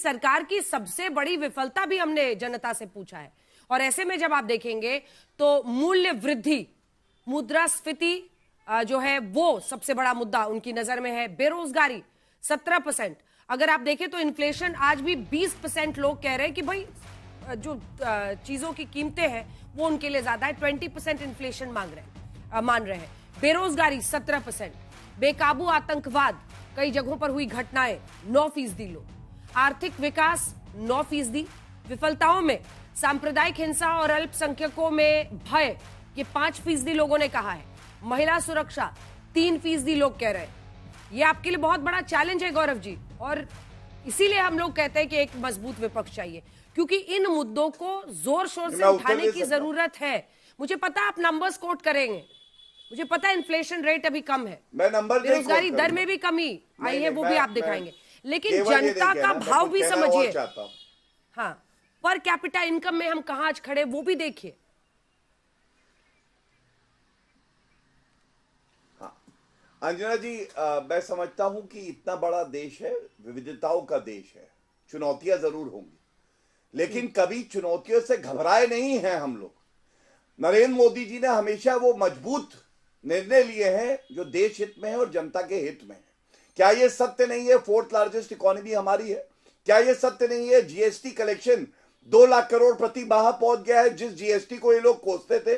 सरकार की सबसे बड़ी विफलता भी हमने जनता से पूछा है। और ऐसे में जब आप देखेंगे तो मूल्य वृद्धि, मुद्रास्फीति जो है वो सबसे बड़ा मुद्दा उनकी नजर में है। बेरोजगारी 17%। अगर आप देखें तो इन्फ्लेशन आज भी 20% लोग कह रहे हैं कि भाई जो चीजों की कीमतें हैं वो उनके लिए ज्यादा है। 20% इन्फ्लेशन मान रहे हैं। बेरोजगारी 17%। बेकाबू आतंकवाद, कई जगहों पर हुई घटनाएं 9% लोग। आर्थिक विकास 9%। विफलताओं में सांप्रदायिक हिंसा और अल्पसंख्यकों में भय, ये 5% लोगों ने कहा है। महिला सुरक्षा 3% लोग कह रहे हैं। ये आपके लिए बहुत बड़ा चैलेंज है गौरव जी, और इसीलिए हम लोग कहते हैं कि एक मजबूत विपक्ष चाहिए, क्योंकि इन मुद्दों को जोर शोर से उठाने की जरूरत है। मुझे पता आप नंबर्स कोट करेंगे, मुझे पता है इन्फ्लेशन रेट अभी कम है, बेरोजगारी दर में भी कमी आई है, वो भी आप दिखाएंगे, लेकिन जनता का भाव भी समझिए। हाँ, पर कैपिटा इनकम में हम कहां आज खड़े वो भी देखिए। अंजना जी, मैं समझता हूं कि इतना बड़ा देश है, विविधताओं का देश है, चुनौतियां जरूर होंगी, लेकिन कभी चुनौतियों से घबराए नहीं हैं हम लोग। नरेंद्र मोदी जी ने हमेशा वो मजबूत निर्णय लिए हैं जो देश हित में है और जनता के हित में है। क्या ये सत्य नहीं है 4th लार्जेस्ट इकोनॉमी हमारी है? क्या ये सत्य नहीं है जीएसटी कलेक्शन 2 लाख करोड़ प्रति माह पहुंच गया है, जिस जीएसटी को ये लोग कोसते थे?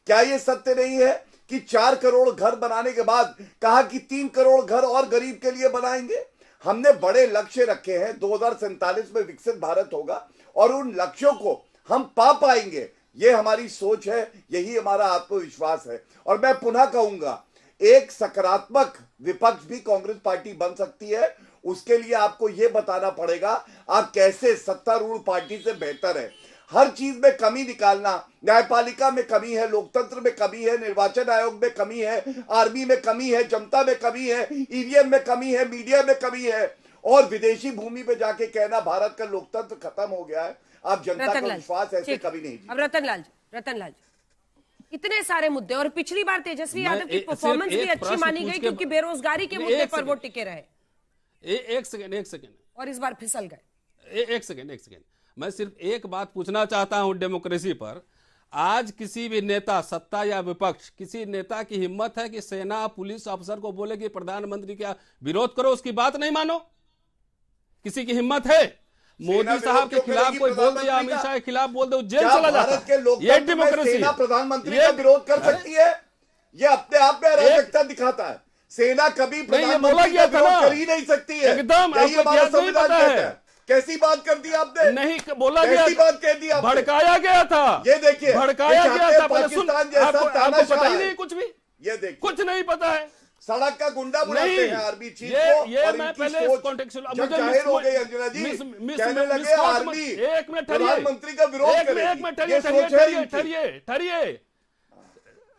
क्या ये सत्य नहीं है कि 4 करोड़ घर बनाने के बाद कहा कि 3 करोड़ घर और गरीब के लिए बनाएंगे? हमने बड़े लक्ष्य रखे हैं, 2047 में विकसित भारत होगा और उन लक्ष्यों को हम पा पाएंगे, ये हमारी सोच है, यही हमारा आत्मविश्वास है। और मैं पुनः कहूंगा, एक सकारात्मक विपक्ष भी कांग्रेस पार्टी बन सकती है। उसके लिए आपको यह बताना पड़ेगा आप कैसे सत्तारूढ़ पार्टी से बेहतर है। हर चीज में कमी निकालना, न्यायपालिका में कमी है, लोकतंत्र में कमी है, निर्वाचन आयोग में कमी है, आर्मी में कमी है, जनता में कमी है, ईवीएम में कमी है, मीडिया में कमी है, और विदेशी भूमि पे जाके कहना भारत का लोकतंत्र खत्म हो गया है। आप जनता का विश्वास ऐसे कभी नहीं जीते। अब रतनलाल जी, इतने सारे मुद्दे, और पिछली बार तेजस्वी यादव की परफॉर्मेंस भी अच्छी मानी गई क्योंकि बेरोजगारी के मुद्दे पर वो टिके रहे। एक सेकंड, और इस बार फिसल गए। एक सेकंड, मैं सिर्फ एक बात पूछना चाहता हूं डेमोक्रेसी पर। आज किसी भी नेता, सत्ता या विपक्ष, किसी नेता की हिम्मत है कि सेना पुलिस अफसर को बोले कि प्रधानमंत्री का विरोध करो, उसकी बात नहीं मानो? किसी की हिम्मत है? मोदी साहब के खिलाफ कोई बोल दिया, अमित शाह के खिलाफ बोल दो, जेल चला जाता है। ये डेमोक्रेसी। सेना प्रधानमंत्री का विरोध कर सकती है? ये अपने आप में अराजकता दिखाता है। सेना कभी प्रधानमंत्री का विरोध कर ही नहीं सकती है। एकदम हमारा संविधान कहता है। कैसी बात कर दी आपने? नहीं बोला गया, कैसी बात कह दी आपने? भड़काया गया था। ये देखिए, भड़काया गया था। पाकिस्तान जैसा आपको पता ही नहीं कुछ भी? ये देखिए, कुछ नहीं पता है। सड़क का गुंडा बुलाते हैं आर्मी चीफ को। ये मैं पहले जब जाहिर हो गई अंजना जी, कहने लगे आर्मी प्रधानमंत्री का विरोध करे। ठहरिए।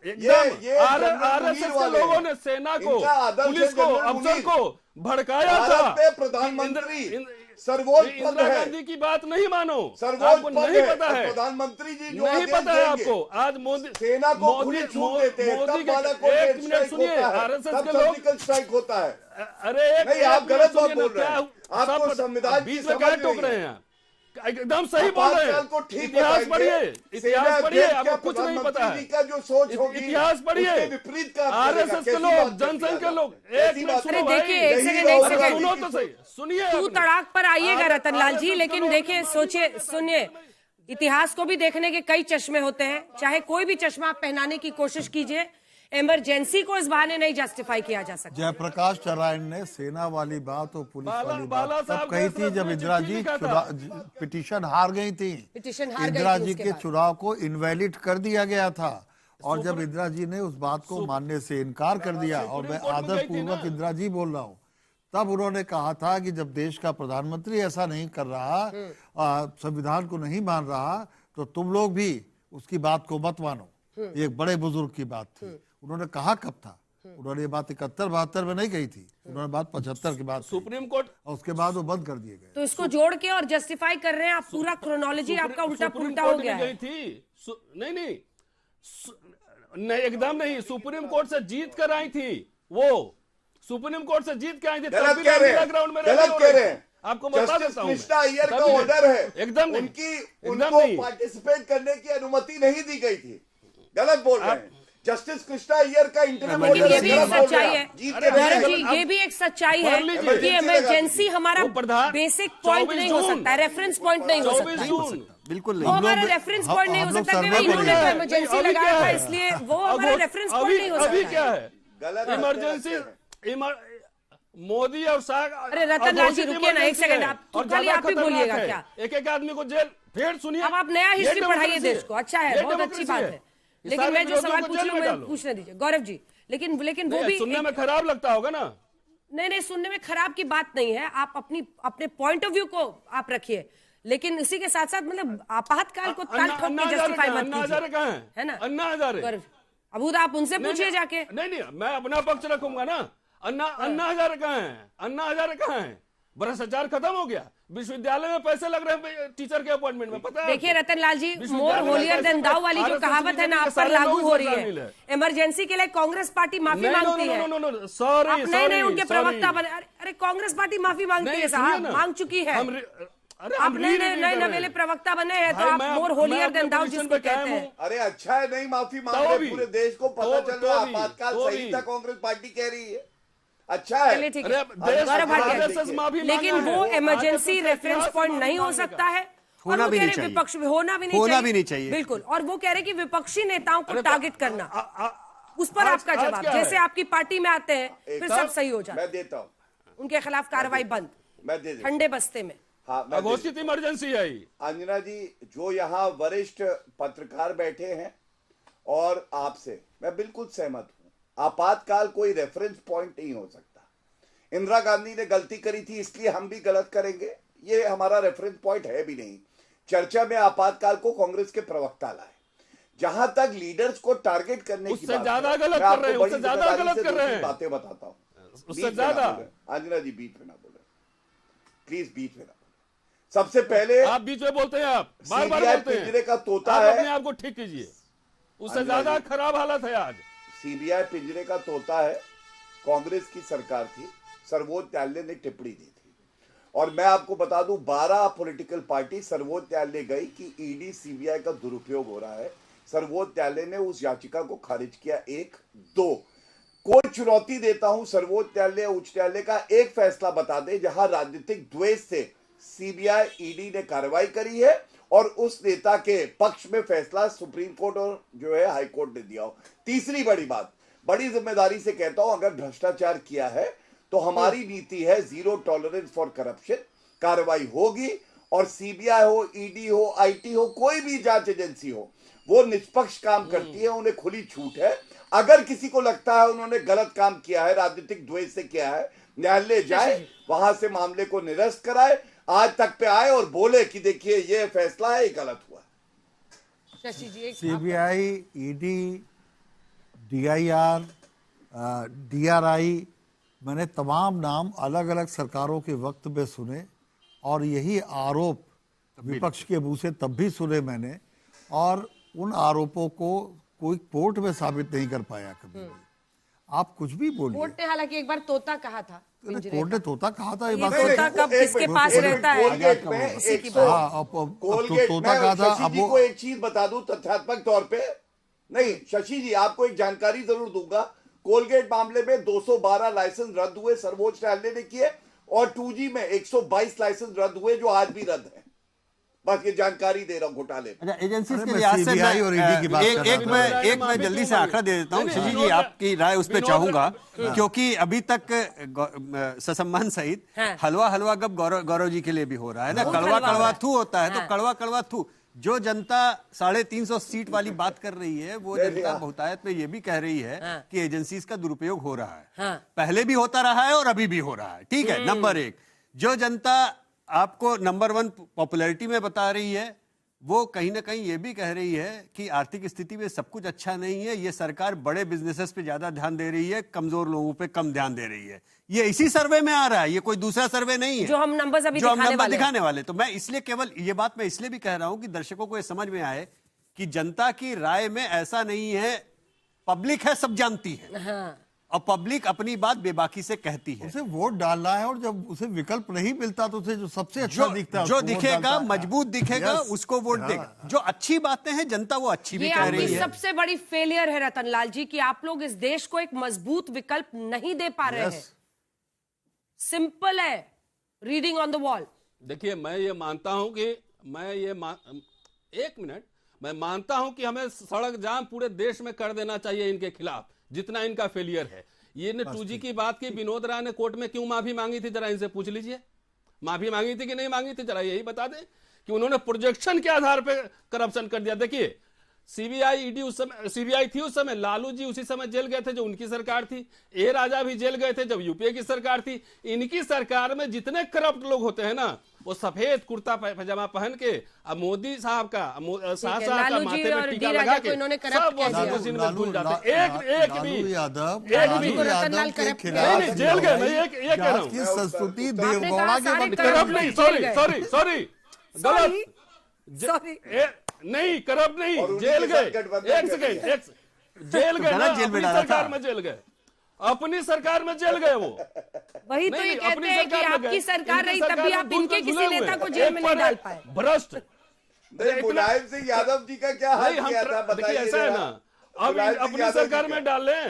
आरएसएस के लोगों ने सेना को, पुलिस को, अफसर को भड़काया था। प्रधानमंत्री सर्वोच्च पद है। गांधी की बात नहीं मानो, सर्वोच्च पद नहीं पता है। प्रधानमंत्री जी जो नहीं पता है आपको। आज मोदी सेना को खुली छूट देते हैं, तब बाला को एक मिनट सुनिए, आरएसएस के लोग स्ट्राइक होता है। अरे नहीं, आप गलत बात बोल रहे हैं। आपको संविधान बीच में क्या टोक रहे हैं? एकदम सही बोल रहे हैं। इतिहास पढ़िए, इतिहास पढ़िए, आपको कुछ नहीं पता है। जो सोच होगी, इतिहास पढ़िए। विपरीत आरएसएस के लोग, जनसंघ के लोग, एक मिनट सुनो भाई, सुनो तो सही, सुनिए। तू तड़ाक पर आइएगा रतनलाल जी, लेकिन देखिए, सोचिए, सुनिए, इतिहास को भी देखने के कई चश्मे होते हैं। चाहे कोई भी चश्मा आप पहनाने की कोशिश कीजिए, इमरजेंसी को इस बहाने नहीं जस्टिफाई किया जा सकता। जयप्रकाश नारायण ने सेना वाली बात और पुलिस वाली बात तब कही थी जब इंदिरा जी पिटीशन हार गई थी। इंदिरा जी के चुनाव को इनवैलिड कर दिया गया था, और जब इंदिरा जी ने उस बात को मानने से इनकार कर दिया, और मैं आदर पूर्वक इंदिरा जी बोल रहा हूँ, तब उन्होंने कहा था कि जब देश का प्रधानमंत्री ऐसा नहीं कर रहा, संविधान को नहीं मान रहा, तो तुम लोग भी उसकी बात को मत मानो। ये एक बड़े बुजुर्ग की बात थी। उन्होंने कहा कब था? उन्होंने ये बात 71-72 में नहीं कही थी, उन्होंने बात 75 की बात सुप्रीम कोर्ट, और उसके बाद वो बंद कर दिए गए। तो इसको जोड़ के और जस्टिफाई कर रहे हैं आप, पूरा क्रोनोलॉजी आपका उल्टा पुल्टा हो गया है। नहीं, एकदम नहीं। सुप्रीम कोर्ट से जीत कर आई थी, वो सुप्रीम कोर्ट से जीत के आई थी। गलत कह रहे हैं, गलत कह रहे हैं। आपको बता जस्टिस देता हूं कृष्णा अय्यर का तभी ऑर्डर है, एकदम नहीं, उनको पार्टिसिपेट करने की अनुमति नहीं दी गई थी। गलत बोल रहे हैं। जस्टिस कृष्णा अय्यर का इंटरव्यू लेकिन ये भी एक सच्चाई है गौरव जी, अब ये भी एक सच्चाई है लीजिए। कि इमरजेंसी हमारा वो प्रधान- बेसिक पॉइंट 24 नहीं हो सकता है, रेफरेंस पॉइंट नहीं हो 24 सकता, जून बिल्कुल वो नहीं। हमारा रेफरेंस पॉइंट नहीं हो हम लोग सकता कि सर्वे इन्होंने करेंगे। तो इमरजेंसी अभी लगाया क्या था है? इसलिए वो हमारा रेफरेंस पॉइंट नहीं हो सकता अभी है। क्या है गलत इमरजेंसी मोदी और शाह अरे रतन लाल जी रुकिए ना एक सेकंड, आप तो खाली आप ही बोलिएगा क्या? एक एक आदमी को जेल, फिर सुनिए अब आप नया हिस्ट्री ये पढ़ाइए डेमोक्रेसी देश को, अच्छा है, ये बहुत अच्छी डेमोक्रेसी बात है। लेकिन सारे मैं जो विरोधियों सवाल को पूछ जेल रही हूँ में मैं डालो। पूछने दीजिए गौरव जी, लेकिन वो भी सुनने में खराब लगता होगा ना। नहीं सुनने में खराब की बात नहीं है, आप अपने पॉइंट ऑफ व्यू को आप रखिए, लेकिन इसी के साथ साथ मतलब आपातकाल को ताल ठोक के जस्टिफाई मत अन्ना हजारे कहाँ कीजिए, है ना? अन्ना हजारे अब आप उनसे पूछिए जाके। नहीं मैं अपना पक्ष रखूंगा ना। अन्ना हजारे कहाँ है? अन्ना हजारे कहाँ है? भ्रष्टाचार खत्म हो गया? विश्वविद्यालय में पैसे लग रहे हैं टीचर के अपॉइंटमेंट में, पता है? देखिए रतन लाल जी, मोर होलियर देन दाऊ वाली जो कहावत है ना आप पर लागू हो रही है। इमरजेंसी के लिए कांग्रेस पार्टी माफी मांगती है। सॉरी नहीं उनके प्रवक्ता बने, अरे कांग्रेस पार्टी माफी मांगती है साहब, मांग चुकी है। आप नए नवेले प्रवक्ता बने हैं तो आप मोर होलियर देन दाऊ जिसको कहते हैं। अरे अच्छा है, नहीं माफी मांग रहे, पूरे देश को पता चल रहा है आपातकाल सही था, कांग्रेस पार्टी कह रही है, अच्छा है। चलिए ठीक है गौरव भाटिया, लेकिन वो इमरजेंसी रेफरेंस पॉइंट नहीं हो सकता है, होना भी नहीं चाहिए, विपक्ष होना भी नहीं चाहिए बिल्कुल। और वो कह रहे कि विपक्षी नेताओं को टारगेट करना, उस पर आपका जवाब, जैसे आपकी पार्टी में आते हैं फिर सब सही हो जाए, मैं देता हूँ, उनके खिलाफ कार्रवाई बंद, मैं दे देता हूं। ठंडे बस्ते में। हाँ, घोषित इमरजेंसी है। अंजना जी, जो यहाँ वरिष्ठ पत्रकार बैठे हैं और आपसे मैं बिल्कुल सहमत हूं, आपातकाल कोई रेफरेंस पॉइंट नहीं हो सकता। इंदिरा गांधी ने गलती करी थी इसलिए हम भी गलत करेंगे, ये हमारा रेफरेंस पॉइंट है भी नहीं। चर्चा में आपातकाल को कांग्रेस के प्रवक्ता लाए। जहां तक लीडर्स को टारगेट करने की उससे बात ज्यादा गलत कर रहे हैं, उससे ज्यादा गलत कर रहे हैं, बातें बताता हूं, उससे ज्यादा। अंजना जी बीच में ना बोले प्लीज, बीच में ना बोले। सबसे पहले आप बीच में बोलते हैं, आप बार बार बोलते हैं, पिंजरे का तोता आप है, अपने आप को ठीक कीजिए, उससे ज्यादा खराब हालत है आज। सीबीआई पिंजरे का तोता है। कांग्रेस की सरकार थी, सर्वोच्च न्यायालय ने टिप्पणी दी थी, और मैं आपको बता दूं 12 पॉलिटिकल पार्टी सर्वोच्च न्यायालय गई कि ईडी सीबीआई का दुरुपयोग हो रहा है। सर्वोच्च न्यायालय ने उस याचिका को खारिज किया। 1 2 कोई चुनौती देता हूं, सर्वोच्च न्यायालय उच्च न्यायालय का एक फैसला बता दे जहां राजनीतिक द्वेष से सीबीआई ईडी ने कार्रवाई करी है और उस नेता के पक्ष में फैसला सुप्रीम कोर्ट और जो है हाई कोर्ट ने दिया हो। तीसरी बड़ी बात, बड़ी जिम्मेदारी से कहता हूं, अगर भ्रष्टाचार किया है तो हमारी नीति है जीरो टॉलरेंस फॉर करप्शन, कार्रवाई होगी, और सीबीआई हो, ईडी हो, आईटी हो, कोई भी जांच एजेंसी हो, वो निष्पक्ष काम करती है, उन्हें खुली छूट है। अगर किसी को लगता है उन्होंने गलत काम किया है, राजनीतिक द्वेष से किया है, न्यायालय जाए, वहां से मामले को निरस्त कराए, आज तक पे आए और बोले कि देखिए ये फैसला है, ये गलत हुआ। शशि जी, सीबीआई, ईडी, डीआईआर, डीआरआई, मैंने तमाम नाम अलग अलग सरकारों के वक्त में सुने, और यही आरोप विपक्ष के मुंह से तब भी सुने मैंने, और उन आरोपों को कोई कोर्ट में साबित नहीं कर पाया कभी। आप कुछ भी बोलिए, कोर्ट ने हालांकि एक बार तोता कहा था, कोर्ट ने तोता कहा था, ये बात तोता कब किसके पास रहता है? कोलगेट में कोलगेट तोता कहा था। शशि जी को एक चीज बता दूं तथ्यात्मक तौर पे, नहीं शशि जी आपको एक जानकारी जरूर दूंगा, कोलगेट मामले में 212 लाइसेंस रद्द हुए, सर्वोच्च न्यायालय ने किए, और 2G में 122 लाइसेंस रद्द हुए जो आज भी रद्द है। बस ये जानकारी दे रहा हूं घोटाले। अच्छा, एजेंसीज के लिहाज से एक मैं जल्दी से आंकड़ा दे देता हूं। शशि जी आपकी राय उस पर चाहूंगा, क्योंकि अभी तक ससम्मान सहित हलवा हलवा गप गौरव जी के लिए भी हो रहा है ना, कड़वा कड़वा थू होता है, तो कड़वा कड़वा थू। जो जनता 350 सीट वाली बात कर रही है, वो जनता बहुतायत में ये भी कह रही है कि एजेंसीज का दुरुपयोग हो रहा है, पहले भी होता रहा है और अभी भी हो रहा है। ठीक है, नंबर 1, जो जनता आपको नंबर 1 पॉपुलैरिटी में बता रही है, वो कहीं ना कहीं ये भी कह रही है कि आर्थिक स्थिति में सब कुछ अच्छा नहीं है, ये सरकार बड़े बिजनेसेस पे ज्यादा ध्यान दे रही है, कमजोर लोगों पे कम ध्यान दे रही है। ये इसी सर्वे में आ रहा है, ये कोई दूसरा सर्वे नहीं है जो हम नंबर्स अभी दिखाने वाले। तो मैं इसलिए केवल ये बात मैं इसलिए भी कह रहा हूं कि दर्शकों को ये समझ में आए कि जनता की राय में ऐसा नहीं है, पब्लिक है, सब जानती है। और पब्लिक अपनी बात बेबाकी से कहती है। उसे वोट डालना है और जब उसे विकल्प नहीं मिलता तो उसे जो सबसे अच्छा दिखता है, जो दिखेगा, मजबूत दिखेगा, उसको वोट देगा। जो अच्छी बातें हैं जनता वो अच्छी भी कह रही है। सबसे बड़ी फेलियर है रतनलाल जी कि आप लोग इस देश को एक मजबूत विकल्प नहीं दे पा रहे हैं। सिंपल है, रीडिंग ऑन द वॉल। देखिए, मैं ये मानता हूं कि एक मिनट, मैं मानता हूं कि हमें सड़क जाम पूरे देश में कर देना चाहिए इनके खिलाफ, जितना इनका फेलियर है। ये ने 2G की बात की, विनोद राय ने कोर्ट में क्यों माफी मांगी थी, जरा इनसे पूछ लीजिए। माफी मांगी थी कि नहीं मांगी थी, जरा यही बता दें कि उन्होंने प्रोजेक्शन के आधार पर करप्शन कर दिया। देखिए, सीबीआई ईडी उस समय, सीबीआई थी उस समय, लालू जी उसी समय जेल गए थे जो उनकी सरकार थी, ए राजा भी जेल गए थे जब यूपीए की सरकार थी। इनकी सरकार में जितने करप्ट लोग होते हैं ना, वो सफेद कुर्ता पैजामा पहन के, अब मोदी साहब का शाह का माथे में टीका लगा के सब वॉशिंग मशीन में धुल जाते। एक भी जेल गए, मैं ये कह रहा हूँ संस्कृति देवगौड़ा के करप्ट नहीं, सॉरी गलत नहीं, करप्ट नहीं, जेल गए। एक सेकेंड, जेल गए ना, अपनी सरकार में जेल गए, अपनी सरकार में जेल गए वो। वही तो ये कहते हैं कि आपकी सरकार रही तब भी आप इनके किसी नेता को जेल में नहीं डाल पाए। भ्रष्ट। मुलायम सिंह यादव जी का क्या हाल किया था बताइए। ऐसा है ना, अब अपनी सरकार में डाल लें,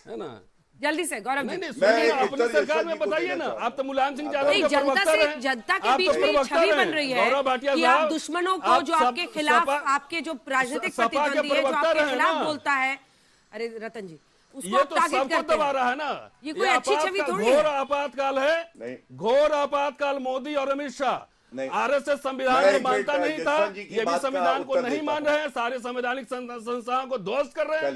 है ना, जल्दी से गौरव जी। नहीं, अपनी सरकार में बताइए ना। आप तो मुलायम सिंह यादव के प्रवक्ता हैं, जनता के बीच में ये छवि बन रही है कि आप दुश्मनों को, जो आपके खिलाफ, आपके जो राजनीतिक प्रतिद्वंदी है, जो आपके खिलाफ बोलता है, अरे रतन जी, ये तो सबको दबा रहा है ना। ये कोई अच्छी छवि थोड़ी है। घोर आपातकाल है, घोर आपातकाल मोदी और अमित शाह। आरएसएस संविधान को मानता नहीं था, ये भी संविधान को नहीं मान रहे हैं, सारे संवैधानिक संस्थाओं को ध्वस्त कर रहे हैं।